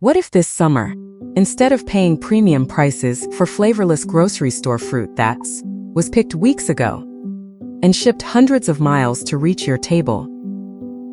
What if this summer, instead of paying premium prices for flavorless grocery store fruit that was picked weeks ago and shipped hundreds of miles to reach your table,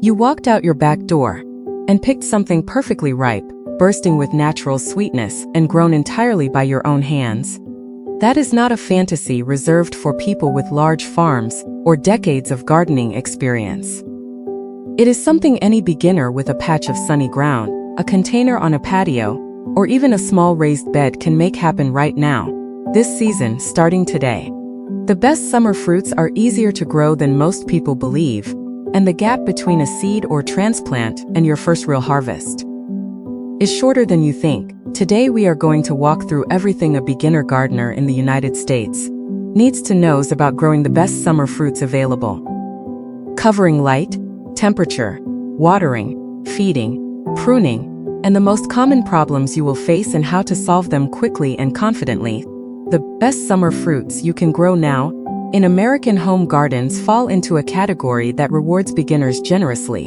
you walked out your back door and picked something perfectly ripe, bursting with natural sweetness and grown entirely by your own hands? That is not a fantasy reserved for people with large farms or decades of gardening experience. It is something any beginner with a patch of sunny ground, a container on a patio, or even a small raised bed can make happen right now, this season starting today. The best summer fruits are easier to grow than most people believe, and the gap between a seed or transplant and your first real harvest is shorter than you think. Today we are going to walk through everything a beginner gardener in the United States needs to know about growing the best summer fruits available. Covering light, temperature, watering, feeding, pruning, and the most common problems you will face and how to solve them quickly and confidently. The best summer fruits you can grow now in American home gardens fall into a category that rewards beginners generously.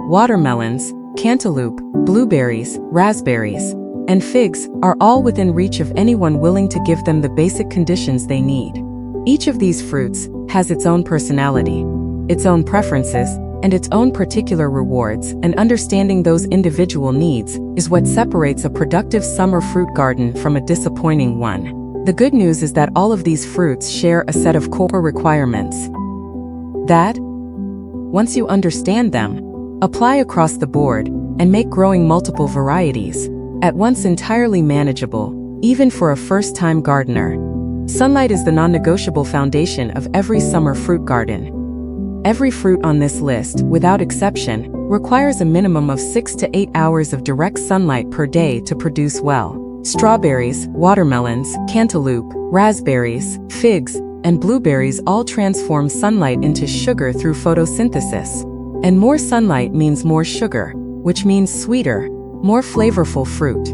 Watermelons, cantaloupe, blueberries, raspberries, and figs are all within reach of anyone willing to give them the basic conditions they need. Each of these fruits has its own personality, its own preferences, and its own particular rewards, and understanding those individual needs is what separates a productive summer fruit garden from a disappointing one. The good news is that all of these fruits share a set of core requirements that, once you understand them, apply across the board and make growing multiple varieties at once entirely manageable, even for a first-time gardener. Sunlight is the non-negotiable foundation of every summer fruit garden. Every fruit on this list, without exception, requires a minimum of 6 to 8 hours of direct sunlight per day to produce well. Strawberries, watermelons, cantaloupe, raspberries, figs, and blueberries all transform sunlight into sugar through photosynthesis. And more sunlight means more sugar, which means sweeter, more flavorful fruit.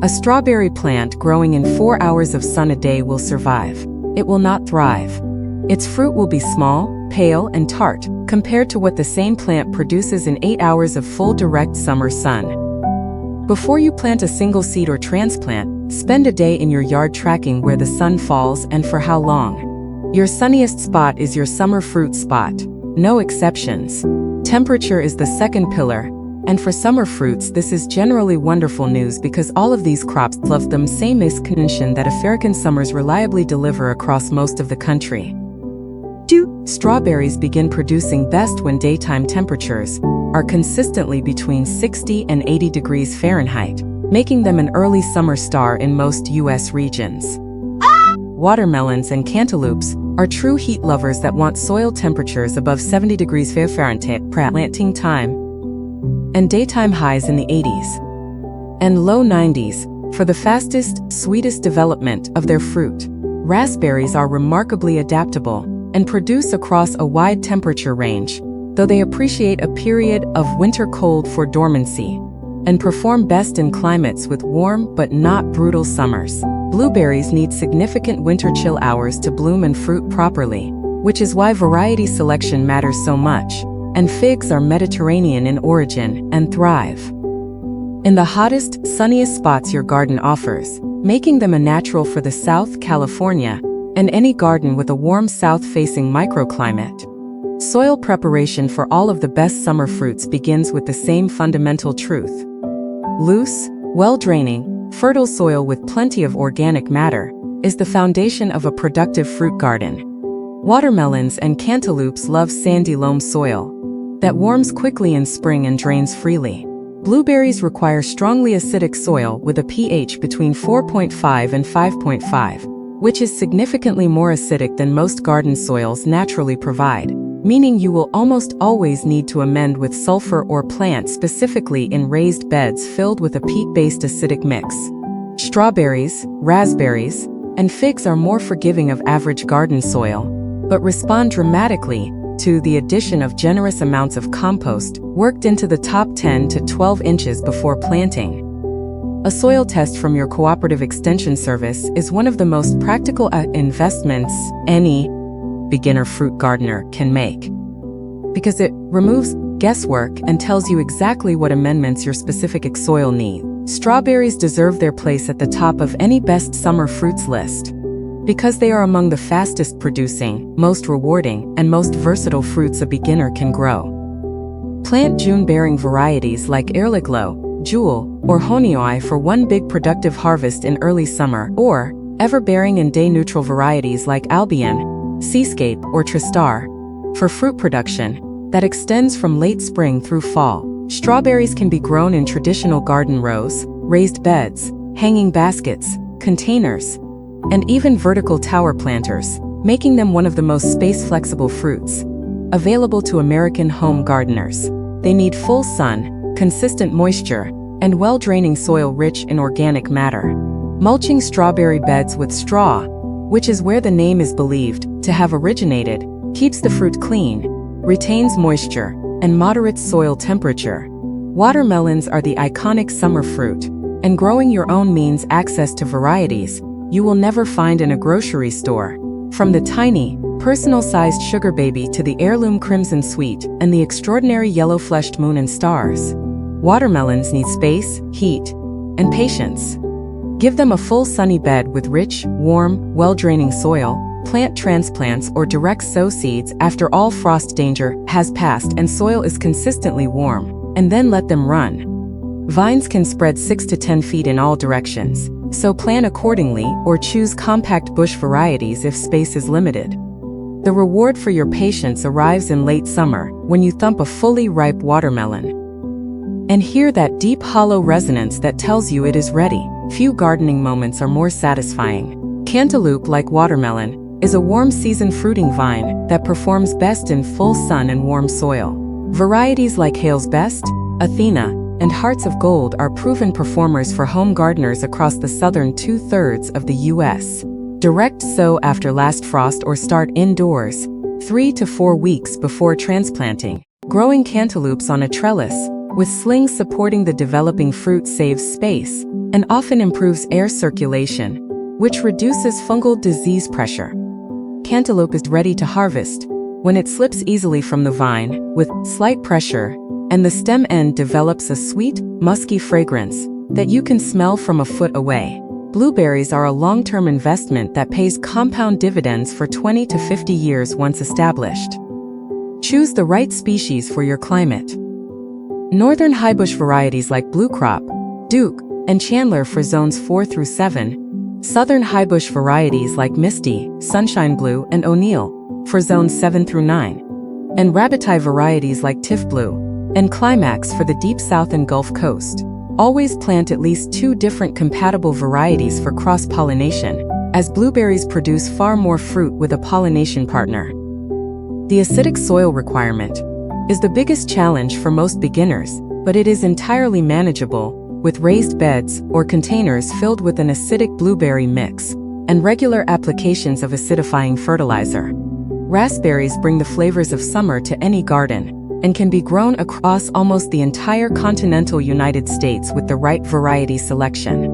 A strawberry plant growing in 4 hours of sun a day will survive. It will not thrive. Its fruit will be small, pale, and tart, compared to what the same plant produces in 8 hours of full direct summer sun. Before you plant a single seed or transplant, spend a day in your yard tracking where the sun falls and for how long. Your sunniest spot is your summer fruit spot. No exceptions. Temperature is the second pillar, and for summer fruits this is generally wonderful news because all of these crops love the same condition that American summers reliably deliver across most of the country. Strawberries begin producing best when daytime temperatures are consistently between 60 and 80 degrees Fahrenheit, making them an early summer star in most U.S. regions. Watermelons and cantaloupes are true heat lovers that want soil temperatures above 70 degrees Fahrenheit planting time and daytime highs in the 80s and low 90s for the fastest, sweetest development of their fruit. Raspberries are remarkably adaptable and produce across a wide temperature range, though they appreciate a period of winter cold for dormancy and perform best in climates with warm but not brutal summers. Blueberries need significant winter chill hours to bloom and fruit properly, which is why variety selection matters so much, and figs are Mediterranean in origin and thrive in the hottest, sunniest spots your garden offers, making them a natural for the South California and any garden with a warm south-facing microclimate. Soil preparation for all of the best summer fruits begins with the same fundamental truth. Loose, well-draining, fertile soil with plenty of organic matter is the foundation of a productive fruit garden. Watermelons and cantaloupes love sandy loam soil that warms quickly in spring and drains freely. Blueberries require strongly acidic soil with a pH between 4.5 and 5.5. which is significantly more acidic than most garden soils naturally provide, meaning you will almost always need to amend with sulfur or plant specifically in raised beds filled with a peat-based acidic mix. Strawberries, raspberries, and figs are more forgiving of average garden soil, but respond dramatically to the addition of generous amounts of compost worked into the top 10 to 12 inches before planting. A soil test from your cooperative extension service is one of the most practical investments any beginner fruit gardener can make, because it removes guesswork, and tells you exactly what amendments your specific soil needs. Strawberries deserve their place at the top of any best summer fruits list, because they are among the fastest producing, most rewarding, and most versatile fruits a beginner can grow. Plant June-bearing varieties like Erliglow, Jewel, or Honioi for one big productive harvest in early summer, or ever-bearing and day-neutral varieties like Albion, Seascape, or Tristar for fruit production that extends from late spring through fall. Strawberries can be grown in traditional garden rows, raised beds, hanging baskets, containers, and even vertical tower planters, making them one of the most space-flexible fruits available to American home gardeners. They need full sun, consistent moisture, and well-draining soil rich in organic matter. Mulching strawberry beds with straw, which is where the name is believed to have originated, keeps the fruit clean, retains moisture, and moderates soil temperature. Watermelons are the iconic summer fruit, and growing your own means access to varieties you will never find in a grocery store. From the tiny, personal-sized sugar baby to the heirloom crimson sweet and the extraordinary yellow-fleshed moon and stars, watermelons need space, heat, and patience. Give them a full sunny bed with rich, warm, well-draining soil. Plant transplants or direct sow seeds after all frost danger has passed and soil is consistently warm, and then let them run. Vines can spread 6 to 10 feet in all directions, so plan accordingly or choose compact bush varieties if space is limited. The reward for your patience arrives in late summer when you thump a fully ripe watermelon and hear that deep hollow resonance that tells you it is ready. Few gardening moments are more satisfying. Cantaloupe, like watermelon, is a warm season fruiting vine that performs best in full sun and warm soil. Varieties like Hale's Best, Athena, and Hearts of Gold are proven performers for home gardeners across the southern 2/3 of the U.S. Direct sow after last frost or start indoors 3 to 4 weeks before transplanting. Growing cantaloupes on a trellis with slings supporting the developing fruit saves space and often improves air circulation, which reduces fungal disease pressure. Cantaloupe is ready to harvest when it slips easily from the vine with slight pressure, and the stem end develops a sweet, musky fragrance that you can smell from a foot away. Blueberries are a long-term investment that pays compound dividends for 20 to 50 years once established. Choose the right species for your climate. Northern highbush varieties like Blue Crop, Duke, and Chandler for zones 4 through 7, southern highbush varieties like Misty, Sunshine Blue, and O'Neill for zones 7 through 9, and Rabbiteye varieties like Tiff Blue and Climax for the deep south and Gulf Coast. Always plant at least 2 different compatible varieties for cross-pollination, as blueberries produce far more fruit with a pollination partner. The acidic soil requirement is the biggest challenge for most beginners, but it is entirely manageable with raised beds or containers filled with an acidic blueberry mix and regular applications of acidifying fertilizer. Raspberries bring the flavors of summer to any garden and can be grown across almost the entire continental United States with the right variety selection.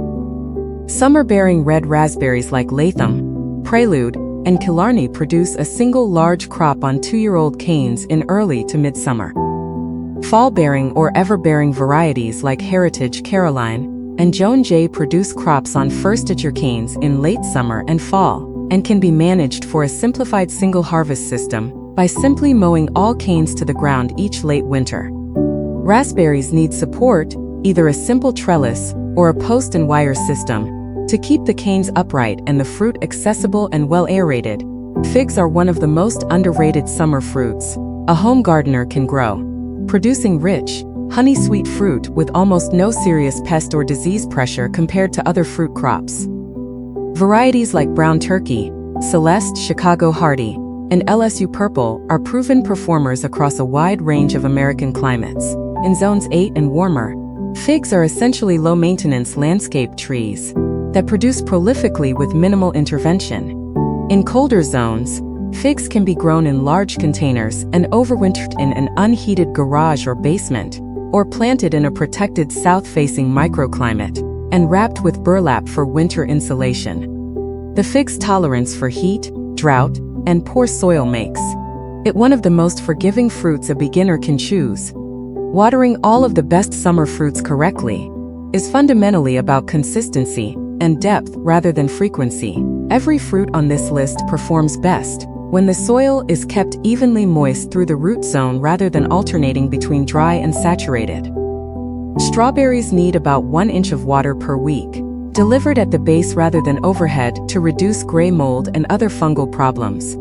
Summer-bearing red raspberries like Latham, Prelude, and Killarney produce a single large crop on 2-year-old canes in early to midsummer. Fall-bearing or ever-bearing varieties like Heritage Caroline and Joan Jay produce crops on first-at-your canes in late summer and fall, and can be managed for a simplified single-harvest system by simply mowing all canes to the ground each late winter. Raspberries need support, either a simple trellis or a post and wire system, to keep the canes upright and the fruit accessible and well aerated. Figs are one of the most underrated summer fruits a home gardener can grow, producing rich, honey-sweet fruit with almost no serious pest or disease pressure compared to other fruit crops. Varieties like Brown Turkey, Celeste, Chicago Hardy, and LSU Purple are proven performers across a wide range of American climates. In zones 8 and warmer, figs are essentially low-maintenance landscape trees that produce prolifically with minimal intervention. In colder zones, figs can be grown in large containers and overwintered in an unheated garage or basement, or planted in a protected south-facing microclimate and wrapped with burlap for winter insulation. The fig's tolerance for heat, drought, and poor soil makes It's one of the most forgiving fruits a beginner can choose. Watering all of the best summer fruits correctly is fundamentally about consistency and depth rather than frequency. Every fruit on this list performs best when the soil is kept evenly moist through the root zone rather than alternating between dry and saturated. Strawberries need about 1 inch of water per week, delivered at the base rather than overhead to reduce gray mold and other fungal problems.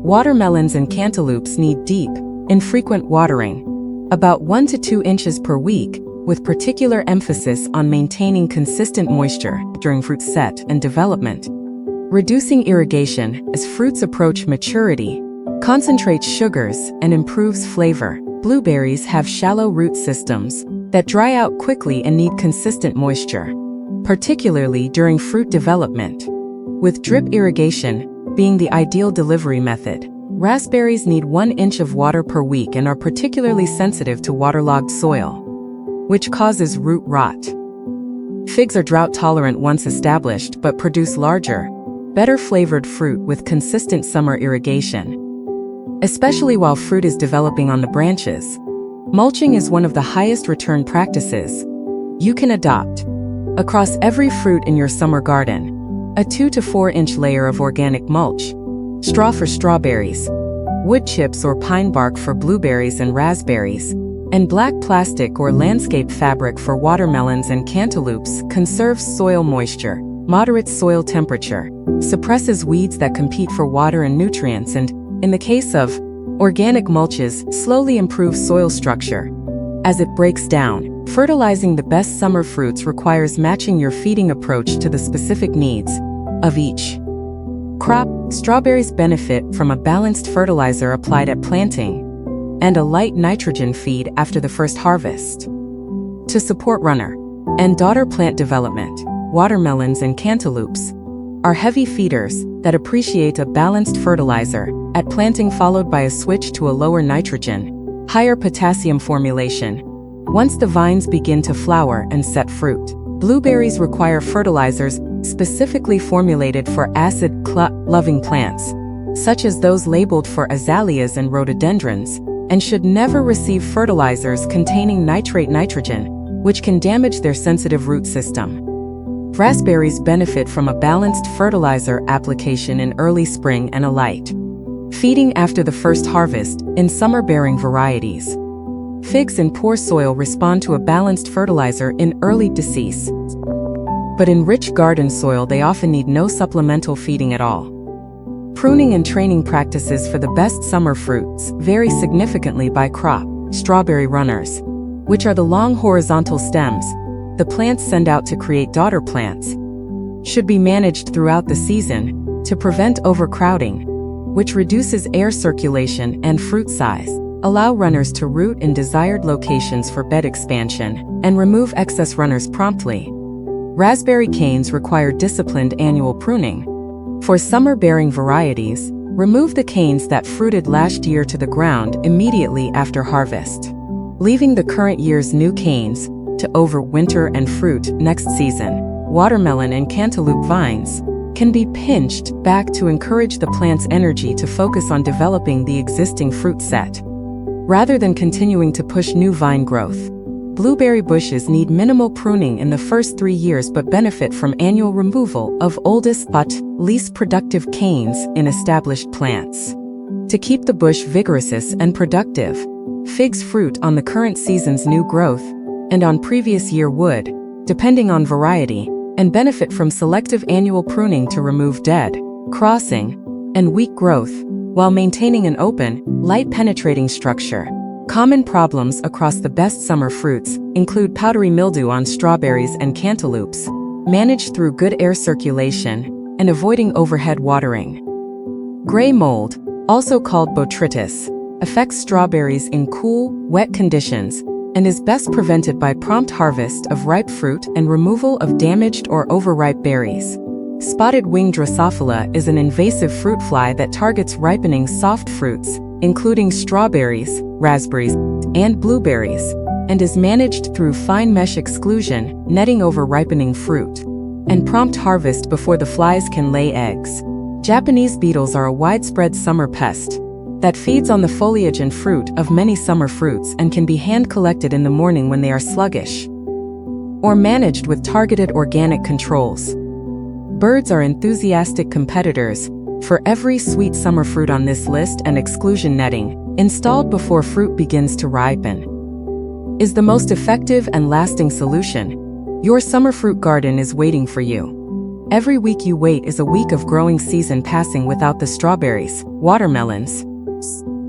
Watermelons and cantaloupes need deep, infrequent watering, about 1 to 2 inches per week, with particular emphasis on maintaining consistent moisture during fruit set and development. Reducing irrigation as fruits approach maturity concentrates sugars and improves flavor. Blueberries have shallow root systems that dry out quickly and need consistent moisture, particularly during fruit development, with drip irrigation being the ideal delivery method. Raspberries need 1 inch of water per week and are particularly sensitive to waterlogged soil, which causes root rot. Figs are drought-tolerant once established but produce larger, better-flavored fruit with consistent summer irrigation, especially while fruit is developing on the branches. Mulching is one of the highest return practices you can adopt. Across every fruit in your summer garden, a 2 to 4 inch layer of organic mulch, straw for strawberries, wood chips or pine bark for blueberries and raspberries, and black plastic or landscape fabric for watermelons and cantaloupes conserves soil moisture, moderates soil temperature, suppresses weeds that compete for water and nutrients, and, in the case of organic mulches, slowly improves soil structure. As it breaks down, fertilizing the best summer fruits requires matching your feeding approach to the specific needs of each crop. Strawberries benefit from a balanced fertilizer applied at planting and a light nitrogen feed after the first harvest. To support runner and daughter plant development, watermelons and cantaloupes are heavy feeders that appreciate a balanced fertilizer at planting followed by a switch to a lower nitrogen, higher potassium formulation once the vines begin to flower and set fruit. Blueberries require fertilizers specifically formulated for acid-loving plants, such as those labeled for azaleas and rhododendrons, and should never receive fertilizers containing nitrate nitrogen, which can damage their sensitive root system. Raspberries benefit from a balanced fertilizer application in early spring and a light feeding after the first harvest in summer-bearing varieties. Figs in poor soil respond to a balanced fertilizer in early decease, but in rich garden soil they often need no supplemental feeding at all. Pruning and training practices for the best summer fruits vary significantly by crop. Strawberry runners, which are the long horizontal stems the plants send out to create daughter plants, should be managed throughout the season to prevent overcrowding, which reduces air circulation and fruit size. Allow runners to root in desired locations for bed expansion, and remove excess runners promptly. Raspberry canes require disciplined annual pruning. For summer-bearing varieties, remove the canes that fruited last year to the ground immediately after harvest, leaving the current year's new canes to overwinter and fruit next season. Watermelon and cantaloupe vines can be pinched back to encourage the plant's energy to focus on developing the existing fruit set, rather than continuing to push new vine growth. Blueberry bushes need minimal pruning in the first 3 years but benefit from annual removal of oldest but least productive canes in established plants to keep the bush vigorous and productive. Figs fruit on the current season's new growth and on previous year wood, depending on variety, and benefit from selective annual pruning to remove dead, crossing, and weak growth, while maintaining an open, light-penetrating structure. Common problems across the best summer fruits include powdery mildew on strawberries and cantaloupes, managed through good air circulation and avoiding overhead watering. Gray mold, also called botrytis, affects strawberries in cool, wet conditions and is best prevented by prompt harvest of ripe fruit and removal of damaged or overripe berries. Spotted-winged Drosophila is an invasive fruit fly that targets ripening soft fruits, including strawberries, raspberries, and blueberries, and is managed through fine mesh exclusion, netting over ripening fruit, and prompt harvest before the flies can lay eggs. Japanese beetles are a widespread summer pest that feeds on the foliage and fruit of many summer fruits and can be hand-collected in the morning when they are sluggish, or managed with targeted organic controls. Birds are enthusiastic competitors. For every sweet summer fruit on this list, and exclusion netting, installed before fruit begins to ripen, is the most effective and lasting solution. Your summer fruit garden is waiting for you. Every week you wait is a week of growing season passing without the strawberries, watermelons,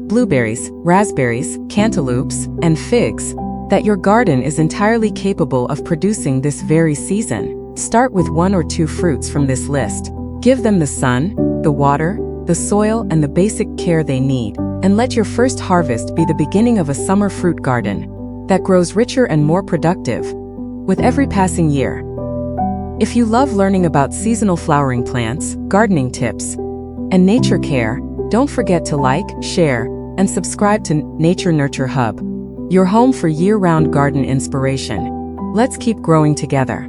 blueberries, raspberries, cantaloupes, and figs that your garden is entirely capable of producing this very season. Start with 1 or 2 fruits from this list. Give them the sun, the water, the soil, and the basic care they need, and let your first harvest be the beginning of a summer fruit garden that grows richer and more productive with every passing year. If you love learning about seasonal flowering plants, gardening tips, and nature care, don't forget to like, share, and subscribe to Nature Nurture Hub, your home for year-round garden inspiration. Let's keep growing together.